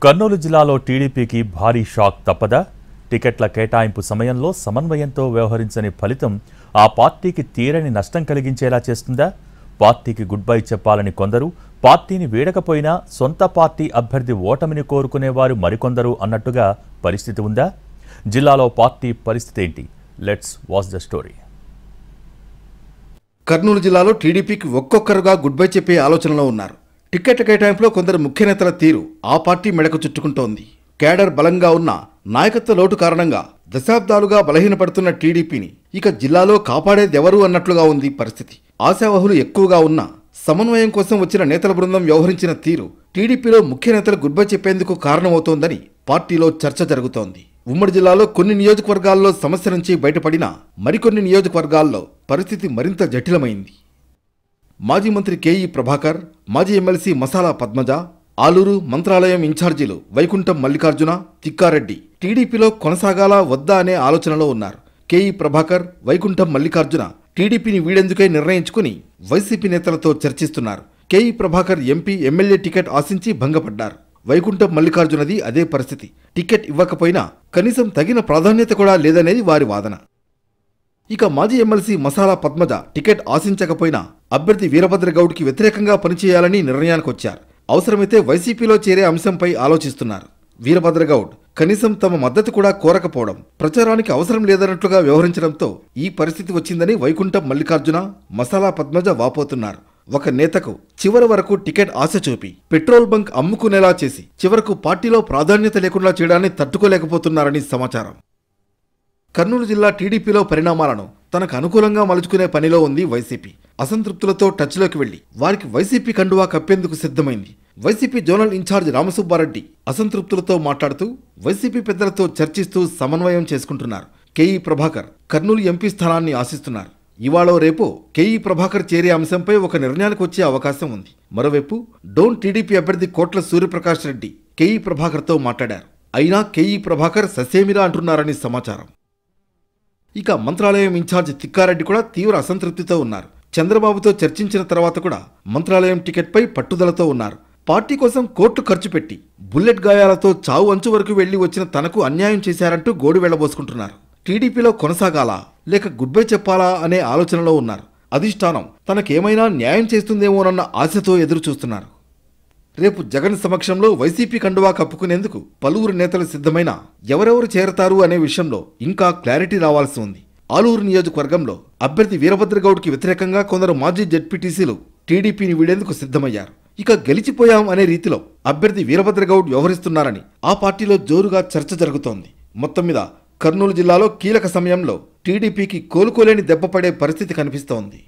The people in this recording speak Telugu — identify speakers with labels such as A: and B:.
A: కర్నూలు జిల్లాలో టీడీపీకి భారీ షాక్ తప్పదా? టికెట్ల కేటాయింపు సమయంలో సమన్వయంతో వ్యవహరించని ఫలితం ఆ పార్టీకి తీరని నష్టం కలిగించేలా చేస్తుందా? పార్టీకి గుడ్ బై చెప్పాలని కొందరు, పార్టీని వీడకపోయినా సొంత పార్టీ అభ్యర్థి ఓటమిని కోరుకునేవారు మరికొందరు అన్నట్టుగా పరిస్థితి ఉందా? జిల్లాలో పార్టీ పరిస్థితి ఏంటి? Let's watch the story.
B: Kurnool జిల్లాలో టీడీపీకి ఒక్కొక్కరుగా గుడ్ బై చెప్పే ఆలోచనలో ఉన్నారు. టికెట్ల కేటాయింపులో కొందరు ముఖ్య నేతల తీరు ఆ పార్టీ మెడకు చుట్టుకుంటోంది. కేడర్ బలంగా ఉన్న నాయకత్వ లోటు కారణంగా దశాబ్దాలుగా బలహీనపడుతున్న టీడీపీని ఇక జిల్లాలో కాపాడేదెవరు అన్నట్లుగా ఉంది పరిస్థితి. ఆశావహులు ఎక్కువగా ఉన్న సమన్వయం కోసం వచ్చిన నేతల బృందం వ్యవహరించిన తీరు టీడీపీలో ముఖ్య నేతలు గుడ్ బై చెప్పేందుకు కారణమవుతోందని పార్టీలో చర్చ జరుగుతోంది. ఉమ్మడి జిల్లాలో కొన్ని నియోజకవర్గాల్లో సమస్య నుంచి బయటపడినా మరికొన్ని నియోజకవర్గాల్లో పరిస్థితి మరింత జటిలమైంది. మాజీ మంత్రి కేఈ ప్రభాకర్, మాజీ ఎమ్మెల్సీ మసాలా పద్మజ, ఆలూరు మంత్రాలయం ఇన్ఛార్జీలు వైకుంఠం మల్లికార్జున, తిక్కారెడ్డి టీడీపీలో కొనసాగాలా వద్దా అనే ఆలోచనలో ఉన్నారు. కేఈ ప్రభాకర్, వైకుంఠం మల్లికార్జున టీడీపీని వీడేందుకే నిర్ణయించుకుని వైసీపీ నేతలతో చర్చిస్తున్నారు. KE Prabhakar MP, MLA ticket ఆశించి భంగపడ్డారు. వైకుంఠం మల్లికార్జునది అదే పరిస్థితి. టికెట్ ఇవ్వకపోయినా కనీసం తగిన ప్రాధాన్యత కూడా లేదనేది వారి వాదన. ఇక మాజీ ఎమ్మెల్సీ మసాలా పద్మజ టికెట్ ఆశించకపోయినా అభ్యర్థి వీరభద్రగౌడ్కి వ్యతిరేకంగా పనిచేయాలని నిర్ణయానికొచ్చారు. అవసరమైతే వైసీపీలో చేరే అంశంపై ఆలోచిస్తున్నారు. వీరభద్రగౌడ్ కనీసం తమ మద్దతు కూడా కోరకపోవడం, ప్రచారానికి అవసరం లేదన్నట్లుగా వ్యవహరించడంతో ఈ పరిస్థితి వచ్చిందని వైకుంఠం మల్లికార్జున, మసాలా పద్మజ వాపోతున్నారు. ఒక నేతకు చివరి వరకు టికెట్ ఆశ చూపి పెట్రోల్ బంక్ అమ్ముకునేలా చేసి చివరకు పార్టీలో ప్రాధాన్యత లేకుండా చేయడాన్ని తట్టుకోలేకపోతున్నారని సమాచారం. కర్నూలు జిల్లా టీడీపీలో పరిణామాలను తనకు అనుకూలంగా మలుచుకునే పనిలో ఉంది వైసీపీ. అసంతృప్తులతో టచ్లోకి వెళ్లి వారికి వైసీపీ కండువా కప్పేందుకు సిద్ధమైంది. వైసీపీ జోనల్ ఇన్ఛార్జ్ రామసుబ్బారెడ్డి అసంతృప్తులతో మాట్లాడుతూ వైసీపీ పెద్దలతో చర్చిస్తూ సమన్వయం చేసుకుంటున్నారు. కేఈ ప్రభాకర్ కర్నూలు ఎంపీ స్థానాన్ని ఆశిస్తున్నారు. ఇవాళో రేపో కేఈ ప్రభాకర్ చేరే అంశంపై ఒక నిర్ణయానికి వచ్చే అవకాశం ఉంది. మరోవైపు డోన్ టీడీపీ అభ్యర్థి కోట్ల సూర్యప్రకాష్ రెడ్డి కేఈ ప్రభాకర్తో మాట్లాడారు. అయినా కేఈ ప్రభాకర్ ససేమిరా అంటున్నారని సమాచారం. ఇక మంత్రాలయం ఇన్ఛార్జ్ తిక్కారెడ్డి కూడా తీవ్ర అసంతృప్తితో ఉన్నారు. చంద్రబాబుతో చర్చించిన తర్వాత కూడా మంత్రాలయం టికెట్పై పట్టుదలతో ఉన్నారు. పార్టీ కోసం కోట్లు ఖర్చు పెట్టి బుల్లెట్ గాయాలతో చావు అంచు వరకు వెళ్లి వచ్చిన తనకు అన్యాయం చేశారంటూ గోడు వెళ్లబోసుకుంటున్నారు. టీడీపీలో కొనసాగాలా లేక గుడ్ బై చెప్పాలా అనే ఆలోచనలో ఉన్నారు. అధిష్టానం తనకేమైనా న్యాయం చేస్తుందేమోనన్న ఆశతో ఎదురు చూస్తున్నారు. రేపు జగన్ సమక్షంలో వైసీపీ కండువా కప్పుకునేందుకు పలువురు నేతలు సిద్ధమైన ఎవరెవరు చేరతారు అనే విషయంలో ఇంకా క్లారిటీ రావాల్సి ఉంది. ఆలూరు నియోజకవర్గంలో అభ్యర్థి వీరభద్రగౌడ్కి వ్యతిరేకంగా కొందరు మాజీ జెడ్పీటీసీలు టీడీపీని వీడేందుకు సిద్ధమయ్యారు. ఇక గెలిచిపోయాం అనే రీతిలో అభ్యర్థి వీరభద్రగౌడ్ వ్యవహరిస్తున్నారని ఆ పార్టీలో జోరుగా చర్చ జరుగుతోంది. మొత్తం మీద కర్నూలు జిల్లాలో కీలక సమయంలో టీడీపీకి కోలుకోలేని దెబ్బపడే పరిస్థితి కనిపిస్తోంది.